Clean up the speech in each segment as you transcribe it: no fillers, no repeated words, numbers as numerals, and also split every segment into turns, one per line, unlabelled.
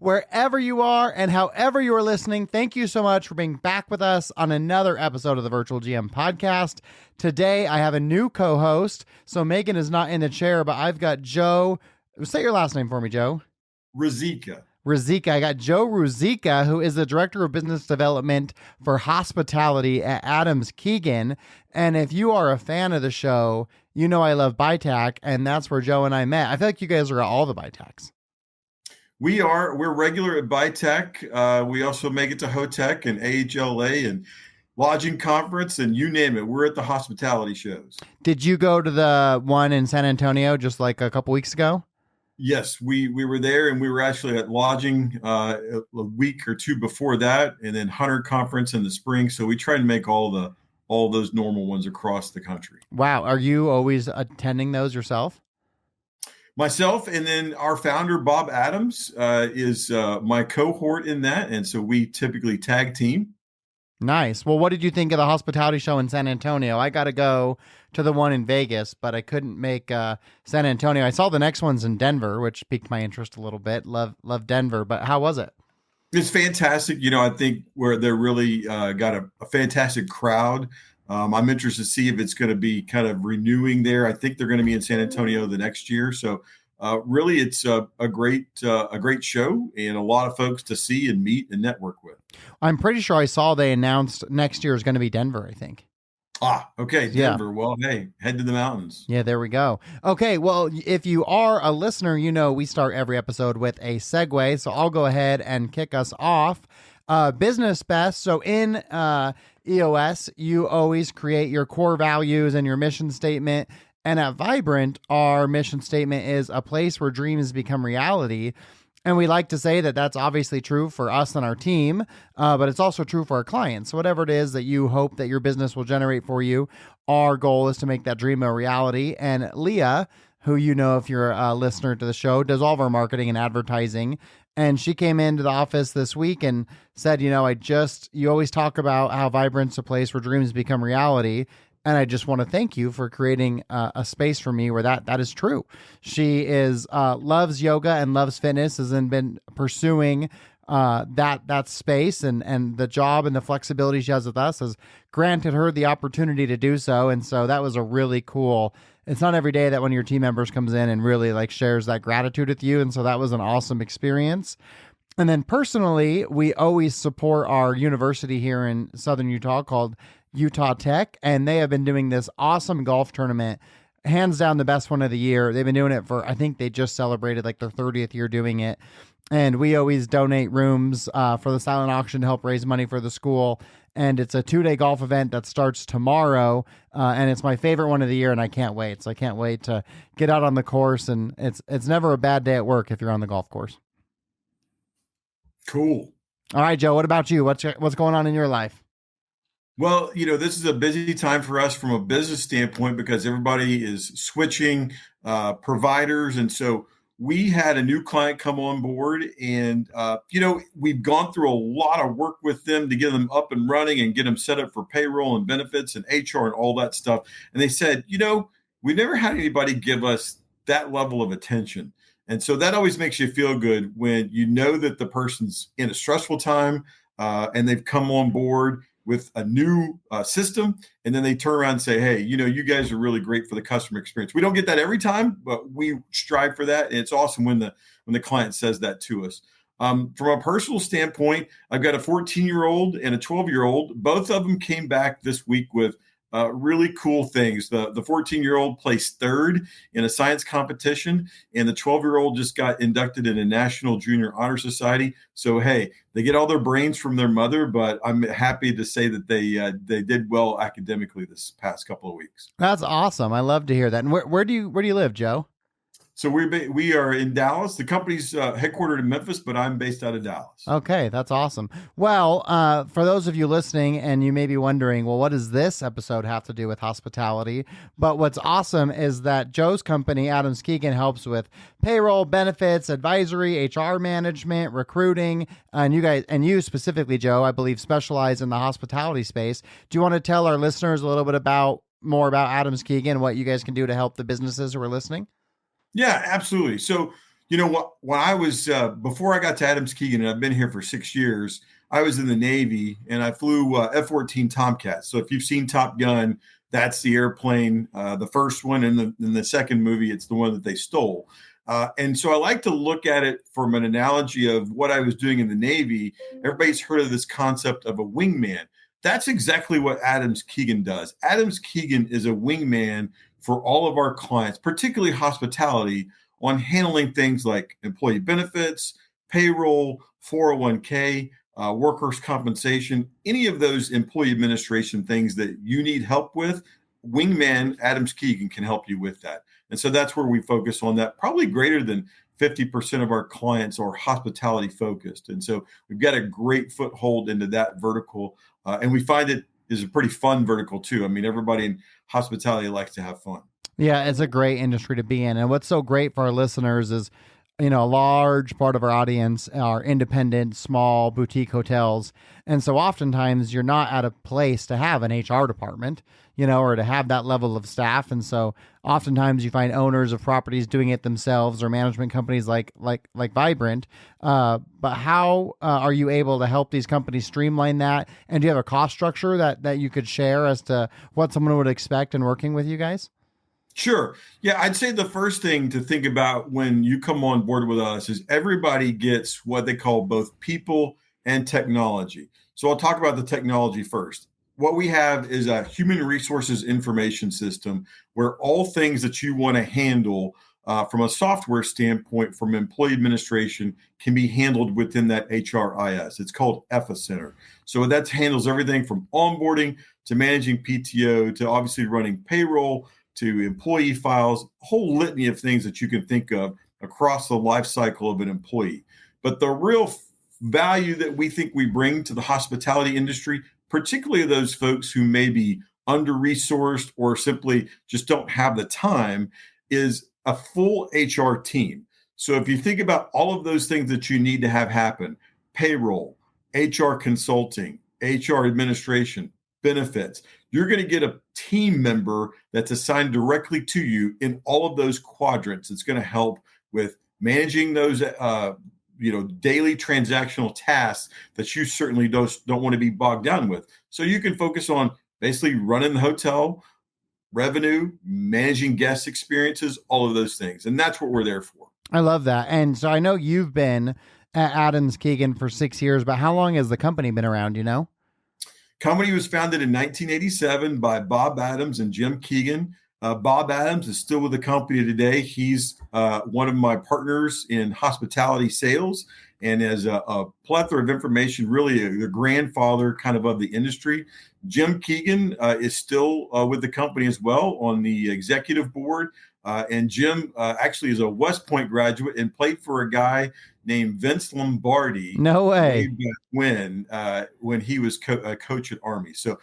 wherever you are and however you are listening. Thank you so much for being back with us on another episode of the Virtual GM podcast. Today, I have a new co-host. So Megan is not in the chair, but I've got Joe. Say your last name for me, Joe.
Ruzicka.
I got Joe Ruzicka, who is the Director of Business Development for Hospitality at Adams Keegan. And if you are a fan of the show, you know I love BITAC, and that's where Joe and I met. I feel like you guys are at all the BITACs.
We're regular at BITAC. We also make it to HOTEC and AHLA and Lodging Conference, and you name it. We're at the hospitality shows.
Did you go to the one in San Antonio just like a couple weeks ago?
Yes, we were there, and we were actually at Lodging a week or two before that, and then Hunter Conference in the spring. So we try to make all those normal ones across the country.
Wow. Are you always attending those yourself?
Myself, and then our founder, Bob Adams, is my cohort in that. And so we typically tag team.
Nice. Well, what did you think of the hospitality show in San Antonio? I got to go to the one in Vegas, but I couldn't make San Antonio. I saw the next one's in Denver, which piqued my interest a little bit. Love Denver, but how was it?
It's fantastic. I think where they're really got a fantastic crowd. I'm interested to see if it's going to be kind of renewing there. I think they're going to be in San Antonio the next year. So really, it's a great show and a lot of folks to see and meet and network with.
I'm pretty sure I saw they announced next year is going to be Denver, I think.
Okay. Denver. Yeah. Well, hey, head to the mountains.
Yeah, there we go. Okay. Well, if you are a listener, we start every episode with a segue. So I'll go ahead and kick us off. Business best. So in EOS, you always create your core values and your mission statement. And at Vibrant, our mission statement is a place where dreams become reality. And we like to say that that's obviously true for us and our team, but it's also true for our clients. So whatever it is that you hope that your business will generate for you, our goal is to make that dream a reality. And Leah, who if you're a listener to the show, does all of our marketing and advertising. And she came into the office this week and said, you always talk about how Vibrant's a place where dreams become reality. And I just want to thank you for creating a space for me where that is true. She loves yoga and loves fitness, has been pursuing that space, and the job and the flexibility she has with us has granted her the opportunity to do so. And so that was a really cool. It's not every day that one of your team members comes in and really shares that gratitude with you. And so that was an awesome experience. And then personally, we always support our university here in Southern Utah called Utah Tech, and they have been doing this awesome golf tournament, hands down the best one of the year. They've been doing it I think they just celebrated their 30th year doing it. And we always donate rooms for the silent auction to help raise money for the school. And it's a 2-day golf event that starts tomorrow. And it's my favorite one of the year, and I can't wait. So I can't wait to get out on the course. And it's never a bad day at work if you're on the golf course.
Cool.
All right, Joe, what about you? What's going on in your life?
Well, this is a busy time for us from a business standpoint because everybody is switching providers. And so we had a new client come on board, and, we've gone through a lot of work with them to get them up and running and get them set up for payroll and benefits and HR and all that stuff. And they said, we never had anybody give us that level of attention. And so that always makes you feel good when you know that the person's in a stressful time and they've come on board with a new system, and then they turn around and say, hey, you guys are really great for the customer experience. We don't get that every time, but we strive for that. And it's awesome when the client says that to us. From a personal standpoint, I've got a 14-year-old and a 12-year-old. Both of them came back this week with really cool things. The 14-year-old placed third in a science competition, and the 12-year-old just got inducted in a National Junior Honor Society. So, hey, they get all their brains from their mother, but I'm happy to say that they did well academically this past couple of weeks.
That's awesome. I love to hear that. And where do you live, Joe?
So we are in Dallas. The company's headquartered in Memphis, but I'm based out of Dallas.
Okay, that's awesome. Well, for those of you listening, and you may be wondering, well, what does this episode have to do with hospitality? But what's awesome is that Joe's company, Adams Keegan, helps with payroll, benefits, advisory, HR management, recruiting, and you specifically, Joe, I believe, specialize in the hospitality space. Do you want to tell our listeners a little bit more about Adams Keegan, what you guys can do to help the businesses who are listening?
Yeah, absolutely. So You know what? When I was before I got to Adams Keegan, and I've been here for 6 years. I was in the Navy, and I flew F-14 Tomcats. So if you've seen Top Gun, that's the airplane, the first one, and in the second movie, it's the one that they stole. And so I like to look at it from an analogy of what I was doing in the Navy. Everybody's heard of this concept of a wingman. That's exactly what Adams Keegan does. Adams Keegan is a wingman for all of our clients, particularly hospitality, on handling things like employee benefits, payroll, 401k, workers' compensation, any of those employee administration things that you need help with. Wingman Adams Keegan can help you with that. And so that's where we focus on that. Probably greater than 50% of our clients are hospitality focused. And so we've got a great foothold into that vertical. And we find it is a pretty fun vertical too. I mean, everybody in hospitality likes to have fun.
Yeah, it's a great industry to be in. And what's so great for our listeners is, a large part of our audience are independent, small boutique hotels. And so oftentimes you're not at a place to have an HR department, or to have that level of staff. And so oftentimes you find owners of properties doing it themselves, or management companies like Vibrant. But how are you able to help these companies streamline that? And do you have a cost structure that you could share as to what someone would expect in working with you guys?
Sure. Yeah, I'd say the first thing to think about when you come on board with us is everybody gets what they call both people and technology. So I'll talk about the technology first. What we have is a human resources information system where all things that you want to handle from a software standpoint, from employee administration, can be handled within that HRIS. It's called Efficenter. So that handles everything from onboarding to managing PTO to obviously running payroll, to employee files, a whole litany of things that you can think of across the life cycle of an employee. But the real value that we think we bring to the hospitality industry, particularly those folks who may be under-resourced or simply just don't have the time, is a full HR team. So if you think about all of those things that you need to have happen, payroll, HR consulting, HR administration, benefits, you're going to get a team member that's assigned directly to you in all of those quadrants. It's going to help with managing those daily transactional tasks that you certainly don't want to be bogged down with. So you can focus on basically running the hotel, revenue, managing guest experiences, all of those things. And that's what we're there for.
I love that. And so I know you've been at Adams Keegan for 6 years, but how long has the company been around,
Company was founded in 1987 by Bob Adams and Jim Keegan. Bob Adams is still with the company today. He's one of my partners in hospitality sales and has a plethora of information, really the grandfather kind of the industry. Jim Keegan is still with the company as well on the executive board. And Jim actually is a West Point graduate and played for a guy named Vince Lombardi.
No way.
When he was a coach at Army. So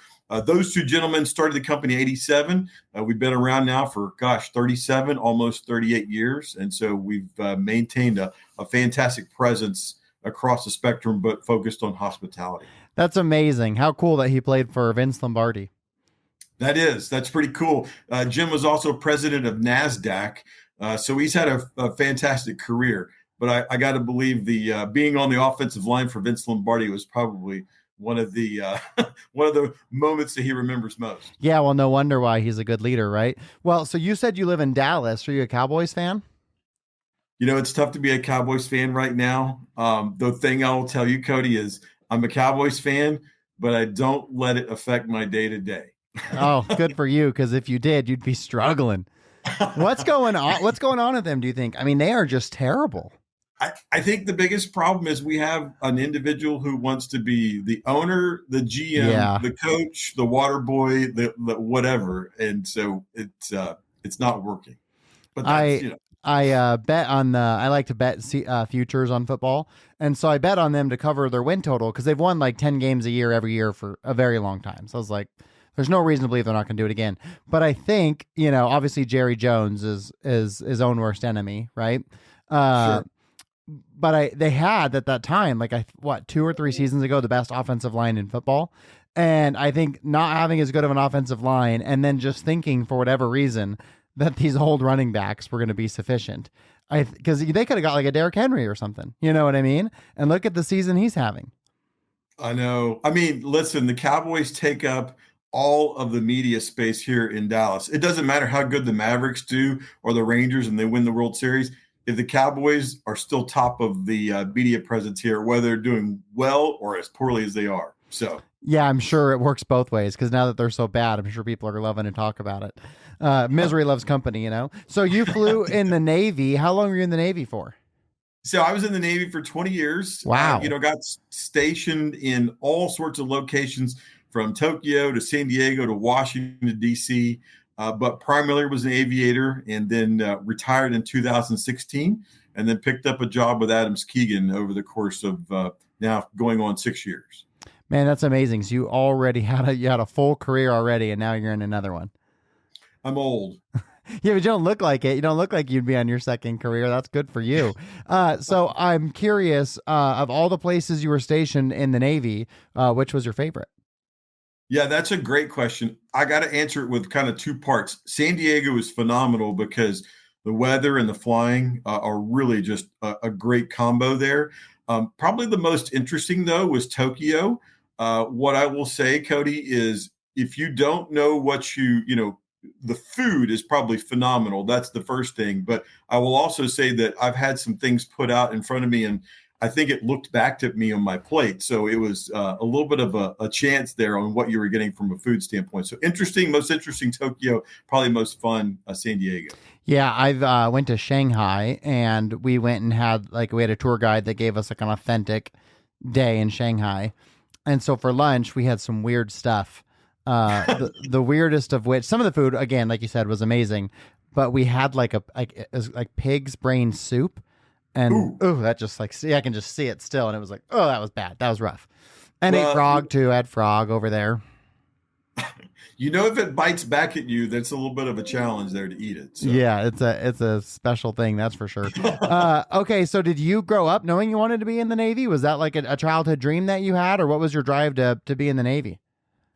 those two gentlemen started the company in 87. We've been around now for, 37, almost 38 years. And so we've maintained a fantastic presence across the spectrum, but focused on hospitality.
That's amazing. How cool that he played for Vince Lombardi.
That's pretty cool. Jim was also president of NASDAQ. So he's had a fantastic career. But I got to believe the being on the offensive line for Vince Lombardi was probably one of the moments that he remembers most.
Yeah, well, no wonder why he's a good leader, right? Well, so you said you live in Dallas. Are you a Cowboys fan?
It's tough to be a Cowboys fan right now. The thing I will tell you, Cody, is I'm a Cowboys fan, but I don't let it affect my day to day.
Oh, good for you, because if you did, you'd be struggling. What's going on? What's going on with them, do you think? I mean, they are just terrible.
I think the biggest problem is we have an individual who wants to be the owner, the GM, the coach, the water boy, the whatever, and so it's not working. But that's,
I bet on I like to bet futures on football, and so I bet on them to cover their win total because they've won like 10 games a year every year for a very long time. So I was like, there's no reason to believe they're not going to do it again. But I think obviously Jerry Jones is his own worst enemy, right?
Sure.
But they had at that time, 2 or 3 seasons ago, the best offensive line in football. And I think not having as good of an offensive line and then just thinking for whatever reason that these old running backs were going to be sufficient. Because they could have got like a Derrick Henry or something. You know what I mean? And look at the season he's having.
I know. I mean, listen, the Cowboys take up all of the media space here in Dallas. It doesn't matter how good the Mavericks do or the Rangers and they win the World Series. If the Cowboys are still top of the media presence here, whether they're doing well or as poorly as they are. So,
yeah, I'm sure it works both ways because now that they're so bad, I'm sure people are loving to talk about it. Misery loves company, you know? So you flew in the Navy. How long were you in the Navy for?
So I was in the Navy for 20 years.
Wow.
Got stationed in all sorts of locations from Tokyo to San Diego to Washington, D.C., but primarily was an aviator and then retired in 2016 and then picked up a job with Adams Keegan over the course of now going on 6 years.
Man, that's amazing. So you already had a full career already, and now you're in another one.
I'm old.
Yeah, but you don't look like it. You don't look like you'd be on your second career. That's good for you. So I'm curious, of all the places you were stationed in the Navy, which was your favorite?
Yeah, that's a great question. I got to answer it with kind of two parts. San Diego is phenomenal because the weather and the flying are really just a great combo there. Probably the most interesting, though, was Tokyo. What I will say, Cody, is if you don't know what the food is probably phenomenal. That's the first thing. But I will also say that I've had some things put out in front of me, and I think it looked back at me on my plate. So it was a little bit of a chance there on what you were getting from a food standpoint. So most interesting Tokyo, probably most fun San Diego.
Yeah, I've went to Shanghai, and we went and we had a tour guide that gave us like an authentic day in Shanghai. And so for lunch, we had some weird stuff. The weirdest of which, some of the food, again, like you said, was amazing, but we had it was like pig's brain soup, and that just I can just see it still, and it was like, oh, that was bad, that was rough. And ate frog too. I had frog over there.
If it bites back at you, that's a little bit of a challenge there to eat it. So.
Yeah, it's a special thing, that's for sure. Okay, so did you grow up knowing you wanted to be in the Navy? Was that like a childhood dream that you had, or what was your drive to be in the Navy?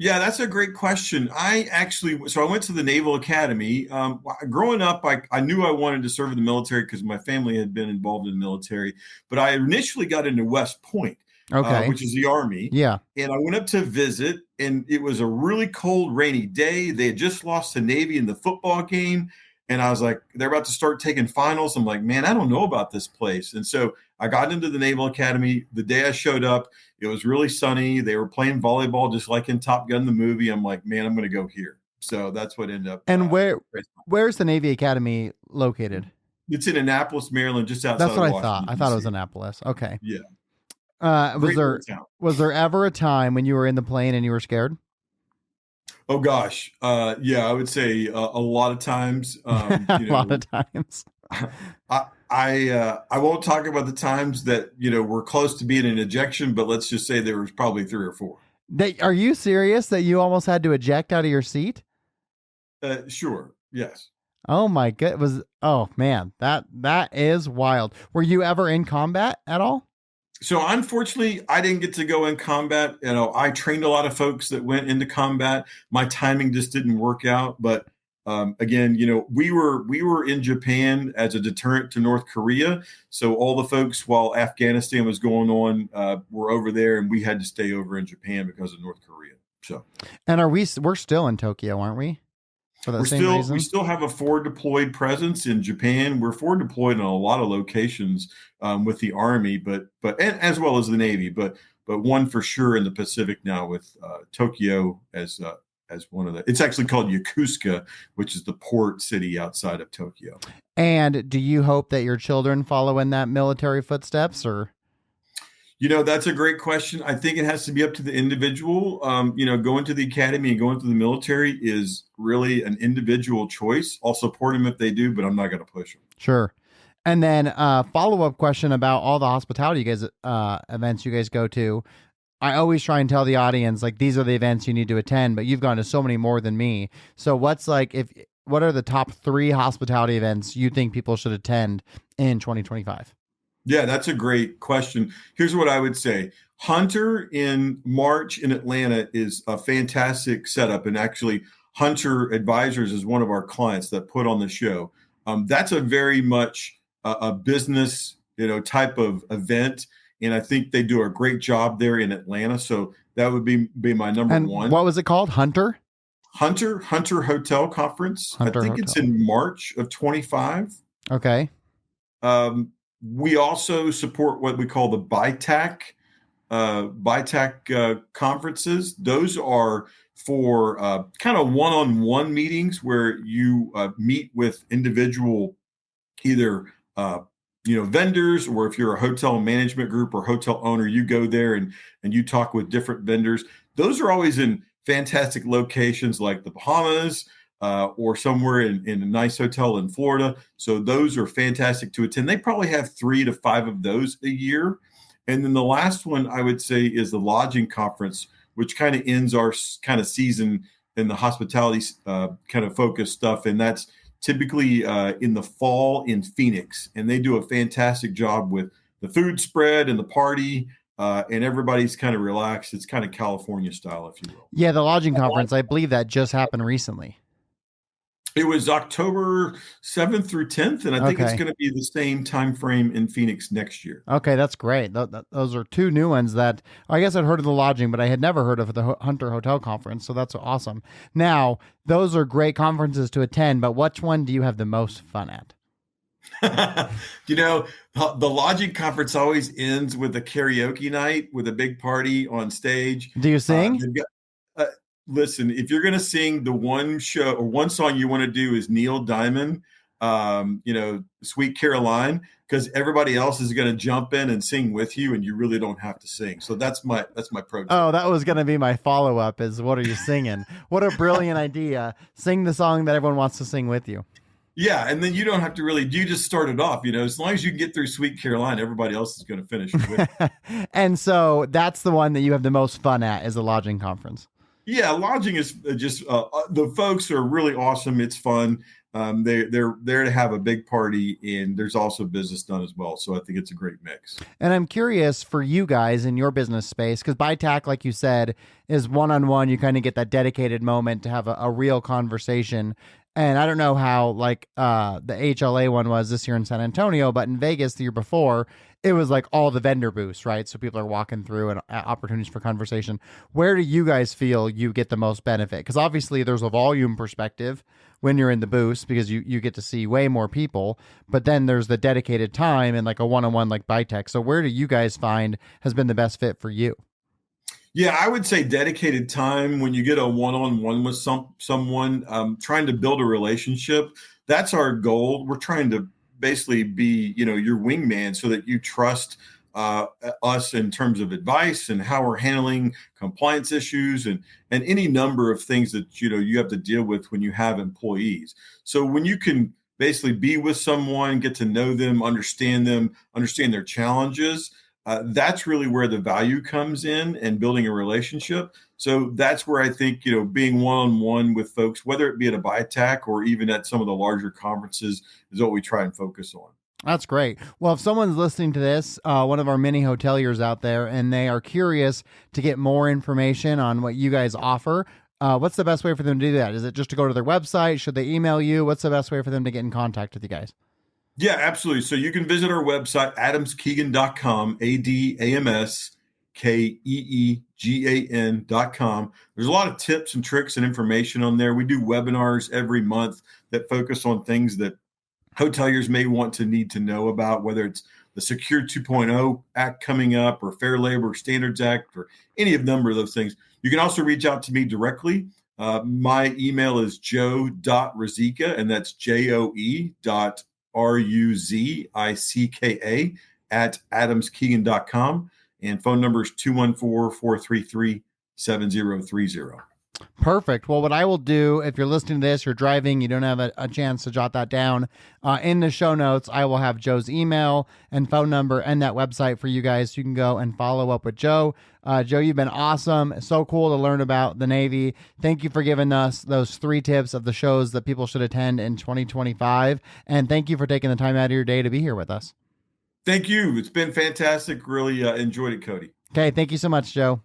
Yeah, that's a great question. I went to the Naval Academy. Growing up, I knew I wanted to serve in the military because my family had been involved in the military. But I initially got into West Point, which is the Army.
Yeah.
And I went up to visit, and it was a really cold, rainy day. They had just lost the Navy in the football game. And I was like, they're about to start taking finals. I'm like, man, I don't know about this place. And so I got into the Naval Academy. The day I showed up, it was really sunny. They were playing volleyball just like in Top Gun, the movie. I'm like, man, I'm going to go here. So that's what ended up.
And where's the Navy Academy located?
It's in Annapolis, Maryland, just outside of Washington.
That's what I thought. I thought it was Annapolis. Okay.
Yeah.
Was there ever a time when you were in the plane and you were scared?
Oh gosh, yeah, I would say a lot of times.
A lot of times.
I won't talk about the times that were close to being an ejection, but let's just say there was probably 3 or 4.
Are you serious that you almost had to eject out of your seat?
Sure. Yes.
Oh my god! Oh man, that is wild. Were you ever in combat at all?
So unfortunately, I didn't get to go in combat. I trained a lot of folks that went into combat. My timing just didn't work out. But again, we were in Japan as a deterrent to North Korea. So all the folks, while Afghanistan was going on, were over there, and we had to stay over in Japan because of North Korea. So,
and we're still in Tokyo, aren't we? For that same reason?
We still have a forward deployed presence in Japan. We're forward deployed in a lot of locations with the Army, but and as well as the Navy, but one for sure in the Pacific now with Tokyo as one of the. It's actually called Yokosuka, which is the port city outside of Tokyo.
And do you hope that your children follow in that military footsteps, or?
That's a great question. I think it has to be up to the individual. Going to the academy and going to the military is really an individual choice. I'll support them if they do, but I'm not going to push them.
Sure. And then follow-up question about all the hospitality events you guys go to. I always try and tell the audience, like, these are the events you need to attend, but you've gone to so many more than me. So what are the top 3 hospitality events you think people should attend in 2025?
Yeah, that's a great question. Here's what I would say. Hunter in March in Atlanta is a fantastic setup. And actually, Hunter Advisors is one of our clients that put on the show. That's a very much a business, type of event. And I think they do a great job there in Atlanta. So that would be my number
And
one.
what was it called? Hunter
Hotel Conference. I think
Hotel.
it's in March of 25.
Okay.
We also support what we call the BITAC conferences. Those are for kind of one-on-one meetings where you meet with individual either vendors, or if you're a hotel management group or hotel owner, you go there and you talk with different vendors. Those are always in fantastic locations like the Bahamas or somewhere in a nice hotel in Florida. So those are fantastic to attend. They probably have 3 to 5 of those a year. And then the last one I would say is the lodging conference, which kind of ends our kind of season in the hospitality kind of focused stuff. And that's typically in the fall in Phoenix. And they do a fantastic job with the food spread and the party. And everybody's kind of relaxed. It's kind of California style, if you will.
Yeah, the lodging conference, I believe that just happened recently.
It was October 7th through 10th, and I think it's going to be the same time frame in Phoenix next year.
Okay, that's great. Those are 2 new ones that I guess I'd heard of the lodging, but I had never heard of the Hunter Hotel Conference, so that's awesome. Now, those are great conferences to attend, but which one do you have the most fun at?
The lodging conference always ends with a karaoke night with a big party on stage.
Do you sing?
Listen, if you're going to sing, the one show or one song you want to do is Neil Diamond, Sweet Caroline, because everybody else is going to jump in and sing with you, and you really don't have to sing. So that's my pro tip.
Oh, that was going to be my follow-up is, what are you singing? What a brilliant idea. Sing the song that everyone wants to sing with you.
Yeah, and then you don't have to you just start it off, as long as you can get through Sweet Caroline, everybody else is going to finish with it.
And so that's the one that you have the most fun at, is the lodging conference.
Yeah, lodging is just the folks are really awesome. It's fun. They're there to have a big party, and there's also business done as well. So I think it's a great mix.
And I'm curious for you guys in your business space, because BITAC, like you said, is one-on-one. You kind of get that dedicated moment to have a real conversation. And I don't know how the HLA one was this year in San Antonio, but in Vegas the year before, it was like all the vendor booths, right? So people are walking through and opportunities for conversation. Where do you guys feel you get the most benefit? Because obviously there's a volume perspective when you're in the booths because you get to see way more people, but then there's the dedicated time and like a one-on-one like BITAC. So where do you guys find has been the best fit for you?
Yeah, I would say dedicated time when you get a one-on-one with someone, trying to build a relationship. That's our goal. We're trying to basically be, your wingman so that you trust us in terms of advice and how we're handling compliance issues and any number of things that, you have to deal with when you have employees. So when you can basically be with someone, get to know them, understand their challenges, that's really where the value comes in and building a relationship. So that's where I think, being one-on-one with folks, whether it be at a BITAC or even at some of the larger conferences, is what we try and focus on.
That's great. Well, if someone's listening to this, one of our many hoteliers out there, and they are curious to get more information on what you guys offer, what's the best way for them to do that? Is it just to go to their website? Should they email you? What's the best way for them to get in contact with you guys?
Yeah, absolutely. So you can visit our website, adamskeegan.com, ADAMSKEEGAN.com. There's a lot of tips and tricks and information on there. We do webinars every month that focus on things that hoteliers may need to know about, whether it's the Secure 2.0 Act coming up or Fair Labor Standards Act or any of number of those things. You can also reach out to me directly. My email is joe.ruzicka, and that's JOE.RUZICKA at adamskeegan.com. And phone number is 214-433-7030.
Perfect. Well, what I will do, if you're listening to this, you're driving, you don't have a chance to jot that down, in the show notes, I will have Joe's email and phone number and that website for you guys. So you can go and follow up with Joe. Joe, you've been awesome. So cool to learn about the Navy. Thank you for giving us those 3 tips of the shows that people should attend in 2025. And thank you for taking the time out of your day to be here with us.
Thank you. It's been fantastic. Really enjoyed it, Cody.
Okay. Thank you so much, Joe.